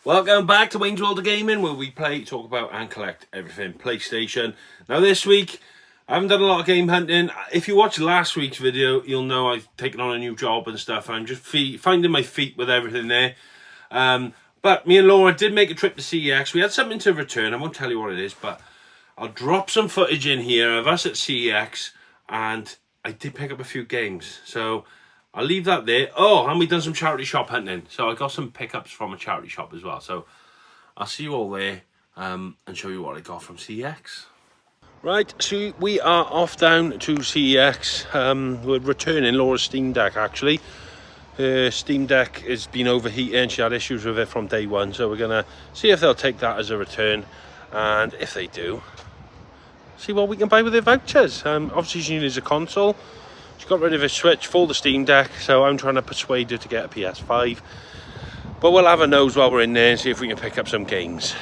Welcome back to Wayne's World of Gaming, where we play, talk about and collect everything PlayStation. Now this week, I haven't done a lot of game hunting. If you watched last week's video, you'll know I've taken on a new job and stuff. I'm just finding my feet with everything there. But me and Laura did make a trip to CEX. We had something to return. I won't tell you what it is, but I'll drop some footage in here of us at CEX. And I did pick up a few games. So I'll leave that there. Oh, and we've done some charity shop hunting. So I got some pickups from a charity shop as well. So I'll see you all there and show you what I got from CEX. Right, so we are off down to CEX. We're returning Laura's Steam Deck, actually. Steam Deck has been overheating. She had issues with it from day one. So we're going to see if they'll take that as a return. And if they do, see what we can buy with their vouchers. Obviously, she needs a console. She got rid of her Switch for the Steam Deck, so I'm trying to persuade her to get a PS5. But we'll have a nose while we're in there and see if we can pick up some games.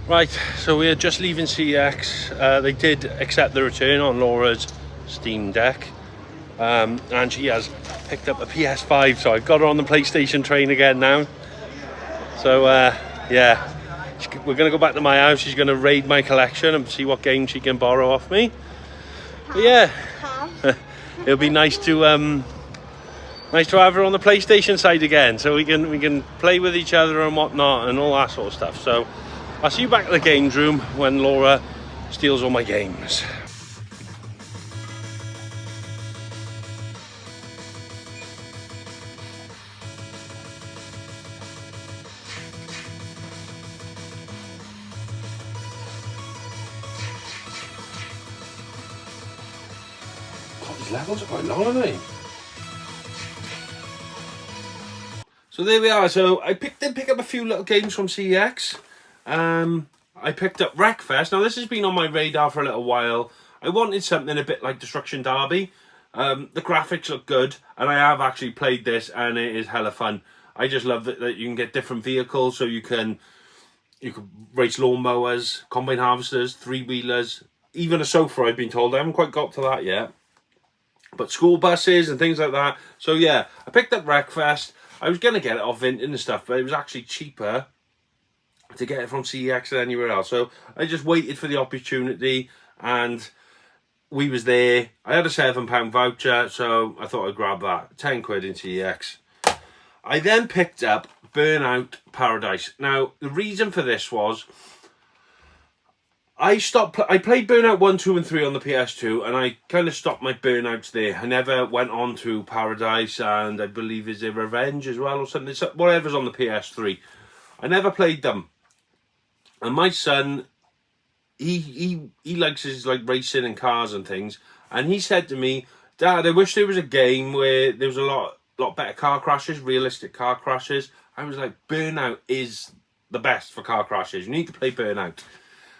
Right, so we're just leaving CEX. They did accept the return on Laura's Steam Deck. And she has picked up a PS5, so I've got her on the PlayStation train again now. So, yeah, we're going to go back to my house. She's going to raid my collection and see what game she can borrow off me. But yeah, it'll be nice to have her on the PlayStation side again, so we can play with each other and whatnot and all that sort of stuff. So I'll see you back at the games room when Laura steals all my games. God, these levels are quite long, aren't they? So there we are. So I did pick up a few little games from CEX. I picked up Wreckfest. Now this has been on my radar for a little while. I wanted something a bit like Destruction Derby. The graphics look good, and I have actually played this, and it is hella fun. I just love that you can get different vehicles, so you can race lawnmowers, combine harvesters, three-wheelers, even a sofa. I've been told. I haven't quite got to that yet, but school buses and things like that. So yeah, I picked up Wreckfest. I was gonna get it off Vinted and stuff, but it was actually cheaper to get it from CEX than anywhere else. So I just waited for the opportunity, and we was there. I had a £7 voucher, so I thought I'd grab that. 10 quid in CEX. I then picked up Burnout Paradise. Now, the reason for this was I played Burnout 1, 2 and 3 on the PS2, and I kind of stopped my Burnouts there. I never went on to Paradise, and I believe is it Revenge as well, or something, whatever's on the PS3. I never played them. And my son, he likes his like racing and cars and things, and he said to me, "Dad, I wish there was a game where there was a lot better car crashes, realistic car crashes." I was like, Burnout is the best for car crashes. You need to play Burnout.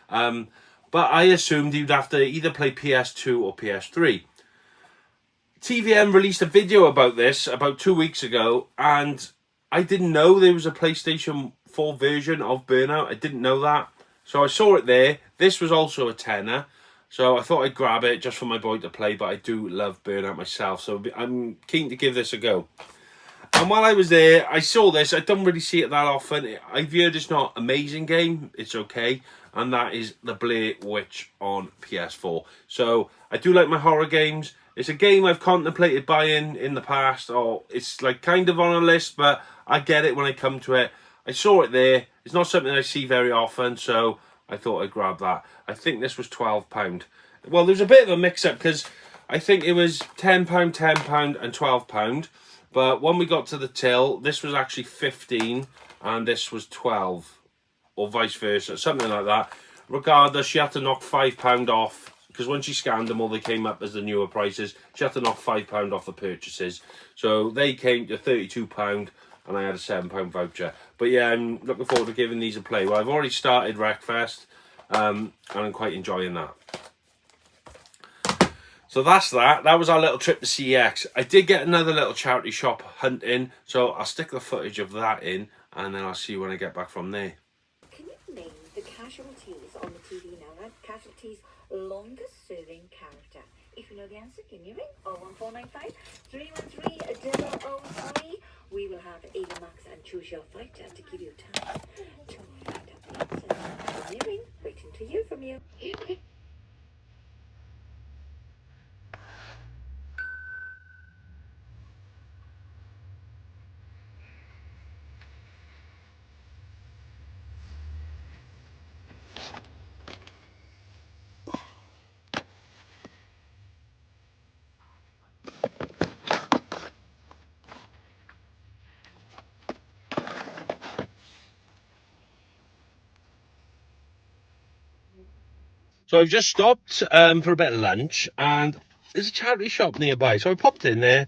But I assumed you'd have to either play PS2 or PS3. TVM released a video about this about 2 weeks ago, and I didn't know there was a PlayStation 4 version of Burnout. I didn't know that. So I saw it there. This was also a tenner. So I thought I'd grab it just for my boy to play, but I do love Burnout myself. So I'm keen to give this a go. And while I was there, I saw this. I don't really see it that often. I've heard it's not an amazing game. It's okay. And that is The Blair Witch on PS4. So I do like my horror games. It's a game I've contemplated buying in the past. Or it's like kind of on a list, but I get it when I come to it. I saw it there. It's not something I see very often, so I thought I'd grab that. I think this was £12. Well, there's a bit of a mix-up because I think it was £10, £10 and £12. But when we got to the till, this was actually 15 and this was 12. Or vice versa, something like that. Regardless, she had to knock £5 off, because when she scanned them all, they came up as the newer prices. She had to knock £5 off the purchases. So they came to £32, and I had a £7 voucher. But yeah, I'm looking forward to giving these a play. Well, I've already started Wreckfest, and I'm quite enjoying that. So that's that. That was our little trip to CEX. I did get another little charity shop hunting, so I'll stick the footage of that in, and then I'll see you when I get back from there. Name the casualties on the TV now. Right? Casualties' longest serving character. If you know the answer, give me a ring. 01495 313 003. We will have Ava Max and Choose Your Fighter to give you time to find out the answer. Give me a ring. Waiting to hear from you. So I've just stopped for a bit of lunch, and there's a charity shop nearby. So I popped in there.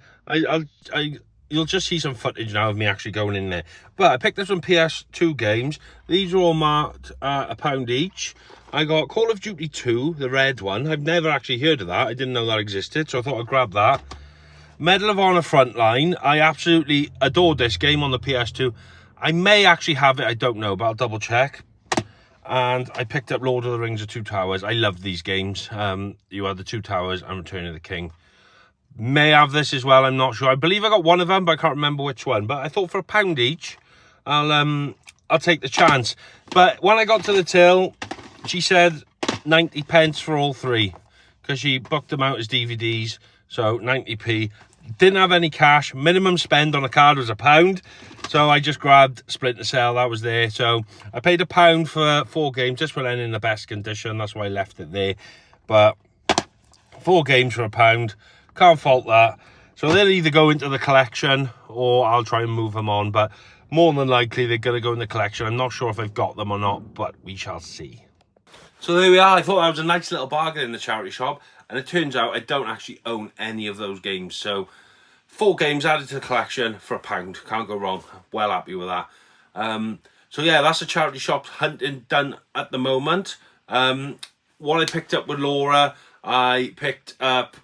You'll just see some footage now of me actually going in there. But I picked up some PS2 games. These are all marked £1 each. I got Call of Duty 2, the red one. I've never actually heard of that. I didn't know that existed, so I thought I'd grab that. Medal of Honor Frontline. I absolutely adored this game on the PS2. I may actually have it, I don't know, but I'll double check. And I picked up Lord of the Rings: The Two Towers. I love these games. You had The Two Towers and Return of the King. May have this as well, I'm not sure. I believe I got one of them, but I can't remember which one. But I thought for £1 each, I'll take the chance. But when I got to the till, she said 90 pence for all three, because she booked them out as DVDs. So 90p. Didn't have any cash. Minimum spend on a card was £1. So I just grabbed Splinter Cell. That was there. So I paid £1 for 4 games, just for them in the best condition. That's why I left it there. But 4 games for £1. Can't fault that. So they'll either go into the collection or I'll try and move them on. But more than likely they're going to go in the collection. I'm not sure if I've got them or not, but we shall see. So there we are. I thought that was a nice little bargain in the charity shop. And it turns out I don't actually own any of those games. So 4 games added to the collection for £1. Can't go wrong. Well happy with that. So yeah, that's a charity shop hunting done at the moment. What I picked up with Laura, I picked up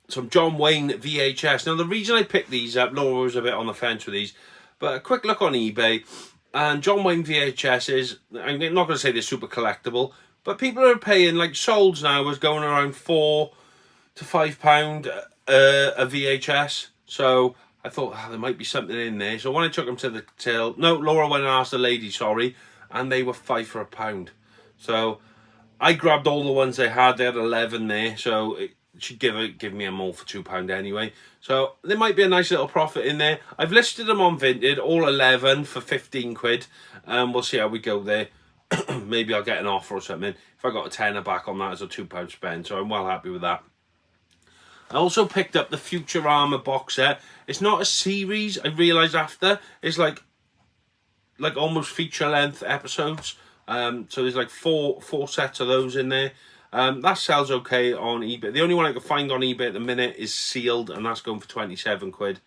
some John Wayne VHS. Now the reason I picked these up, Laura was a bit on the fence with these, but a quick look on eBay, and John Wayne VHS is, I'm not going to say they're super collectible, but people are paying, like Souls now was going around £4 to £5 a VHS. So I thought there might be something in there. So when I took them to the till, no, Laura went and asked the lady, sorry, and they were 5 for £1. So I grabbed all the ones they had. They had 11 there, so she'd give me them all for £2 anyway. So there might be a nice little profit in there. I've listed them on Vinted, all 11 for 15 quid. We'll see how we go there. maybe I'll get an offer or something. If I got a tenner back on that as a £2 spend, so I'm well happy with that. I also picked up the Futurama box set. It's not a series, I realised after. It's like almost feature-length episodes. So there's like four sets of those in there. That sells okay on eBay. The only one I can find on eBay at the minute is sealed, and that's going for 27 quid.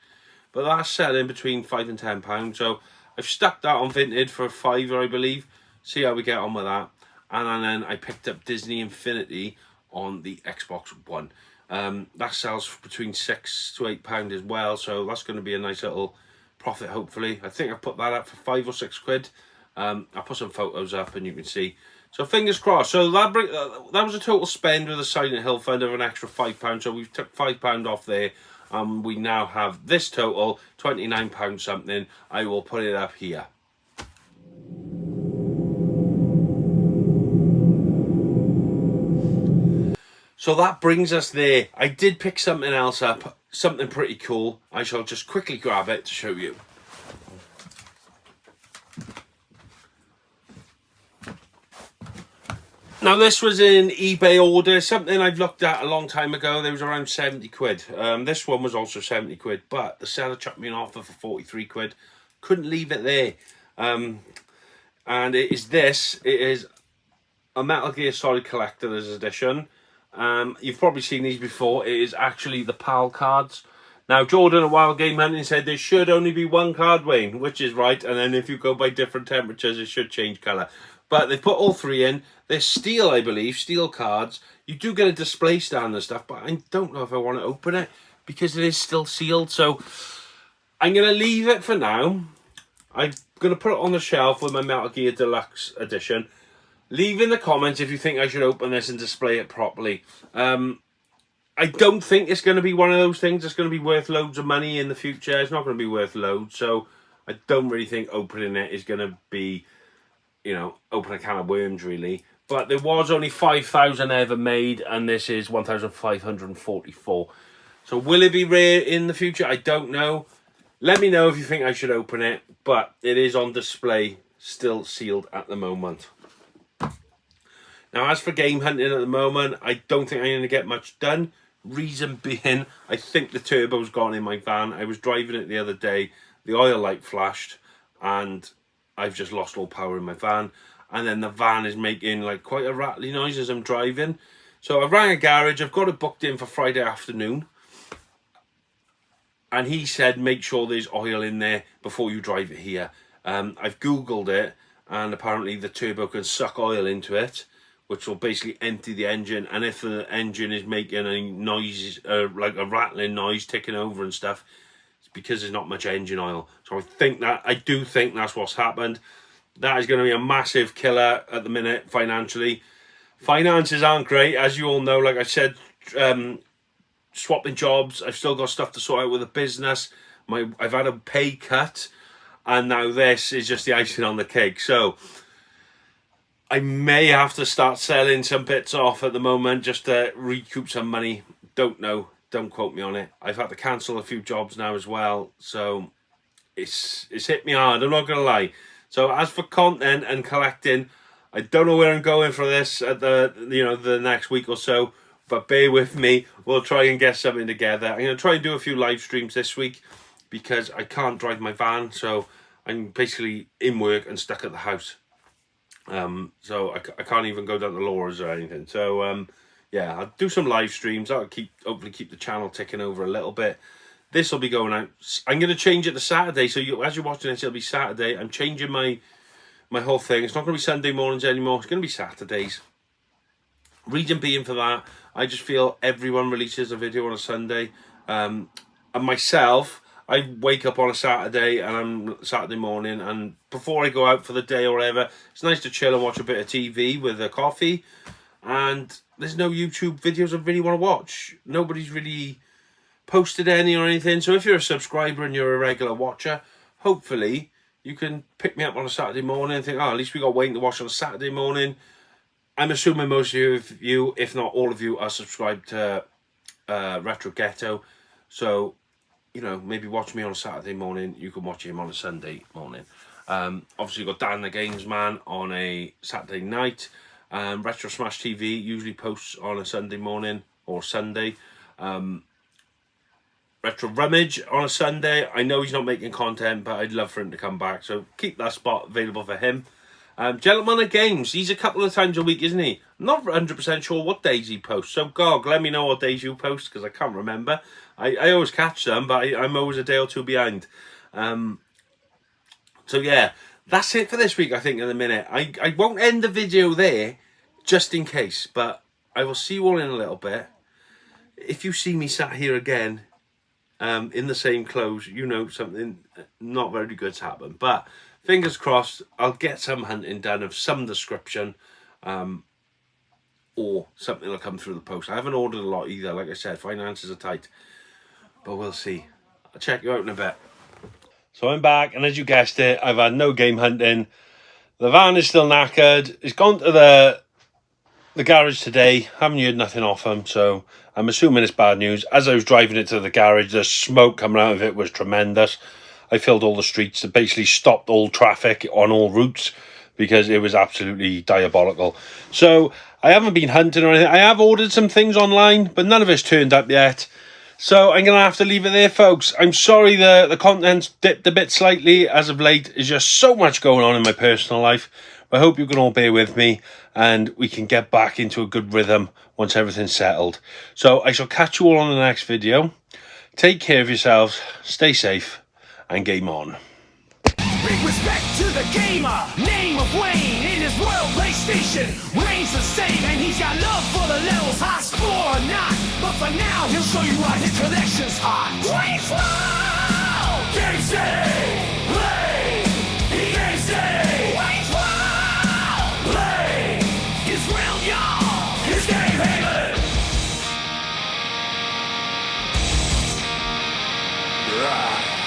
But that's selling between £5 and £10. So I've stuck that on Vinted for a £5, I believe. See how we get on with that. And then I picked up Disney Infinity on the Xbox One. That sells for between £6 to £8 as well. So that's going to be a nice little profit, hopefully. I think I put that up for 5 or 6 quid. I'll put some photos up and you can see. So fingers crossed. So that was a total spend with a Silent Hill fund of an extra £5. So we've took £5 off there. We now have this total, £29 something. I will put it up here. So that brings us there. I did pick something else up, something pretty cool. I shall just quickly grab it to show you. Now this was in eBay order, something I've looked at a long time ago. There was around 70 quid. This one was also 70 quid, but the seller chucked me an offer for 43 quid. Couldn't leave it there. And it is this. It is a Metal Gear Solid Collector's Edition. You've probably seen these before. It is actually the PAL cards. Now, Jordan at Wild Game Hunting said there should only be one card, Wayne, which is right. And then if you go by different temperatures, it should change colour. But they've put all three in. They're steel, I believe, steel cards. You do get a display stand and stuff, but I don't know if I want to open it because it is still sealed. So I'm going to leave it for now. I'm going to put it on the shelf with my Metal Gear Deluxe Edition. Leave in the comments if you think I should open this and display it properly. I don't think it's going to be one of those things that's going to be worth loads of money in the future. It's not going to be worth loads. So I don't really think opening it is going to be, you know, open a can of worms really. But there was only 5,000 ever made, and this is 1,544. So will it be rare in the future? I don't know. Let me know if you think I should open it, but it is on display, still sealed at the moment. Now, as for game hunting at the moment, I don't think I'm going to get much done. Reason being, I think the turbo's gone in my van. I was driving it the other day, the oil light flashed, and I've just lost all power in my van. And then the van is making like quite a rattly noise as I'm driving. So I rang a garage. I've got it booked in for Friday afternoon. And he said, make sure there's oil in there before you drive it here. I've Googled it, and apparently the turbo can suck oil into it, which will basically empty the engine. And if the engine is making a noise, like a rattling noise, ticking over and stuff, it's because there's not much engine oil. So I do think that's what's happened. That is going to be a massive killer at the minute financially. Finances aren't great, as you all know. Like I said, swapping jobs. I've still got stuff to sort out with the business. I've had a pay cut, and now this is just the icing on the cake. So I may have to start selling some bits off at the moment just to recoup some money. Don't know. Don't quote me on it. I've had to cancel a few jobs now as well. So it's hit me hard. I'm not going to lie. So as for content and collecting, I don't know where I'm going for this at the next week or so. But bear with me. We'll try and get something together. I'm going to try and do a few live streams this week because I can't drive my van. So I'm basically in work and stuck at the house. So I can't even go down to Laura's or anything. So yeah, I'll do some live streams. That'll hopefully keep the channel ticking over a little bit. This will be going out. I'm going to change it to Saturday. So as you're watching this, it'll be Saturday. I'm changing my whole thing. It's not going to be Sunday mornings anymore. It's going to be Saturdays. Reason being for that, I just feel everyone releases a video on a Sunday. And myself, I wake up on a Saturday and I'm Saturday morning, and before I go out for the day or whatever, it's nice to chill and watch a bit of TV with a coffee. And there's no YouTube videos I really want to watch. Nobody's really posted any or anything. So if you're a subscriber and you're a regular watcher, hopefully you can pick me up on a Saturday morning and think, oh, at least we got Wayne to watch on a Saturday morning. I'm assuming most of you, if not all of you, are subscribed to Retro Ghetto. So, you know, maybe watch me on a Saturday morning. You can watch him on a Sunday morning. Obviously, you've got Dan the Games Man on a Saturday night. Retro Smash TV usually posts on a Sunday morning or Sunday. Retro Rummage on a Sunday. I know he's not making content, but I'd love for him to come back. So keep that spot available for him. Gentleman of Games, he's a couple of times a week, isn't he? I'm not 100% sure what days he posts. So, Gog, let me know what days you post, because I can't remember. I always catch them, but I'm always a day or two behind. So, yeah, that's it for this week, I think, in a minute. I won't end the video there, just in case, but I will see you all in a little bit. If you see me sat here again, in the same clothes, you know something not very good's happened. But fingers crossed, I'll get some hunting done of some description, or something will come through the post. I haven't ordered a lot either. Like I said, finances are tight, but we'll see. I'll check you out in a bit. So I'm back, and as you guessed it, I've had no game hunting. The van is still knackered. It's gone to the garage today. Haven't heard nothing off him, so I'm assuming it's bad news. As I was driving it to the garage, the smoke coming out of it was tremendous. I filled all the streets. It basically stopped all traffic on all routes because it was absolutely diabolical. So I haven't been hunting or anything. I have ordered some things online, but none of it's turned up yet. So I'm going to have to leave it there, folks. I'm sorry the content's dipped a bit slightly as of late. There's just so much going on in my personal life. I hope you can all bear with me and we can get back into a good rhythm once everything's settled. So I shall catch you all on the next video. Take care of yourselves, stay safe, and game on. Big respect to the gamer, name of Wayne. In his world, PlayStation reigns the same, and he's got love for the levels, high score or not. But for now, he'll show you why his collection's hot. Wayne's World! Game City! Play! Game City! Wayne's World! Play! His realm, y'all! His game haven!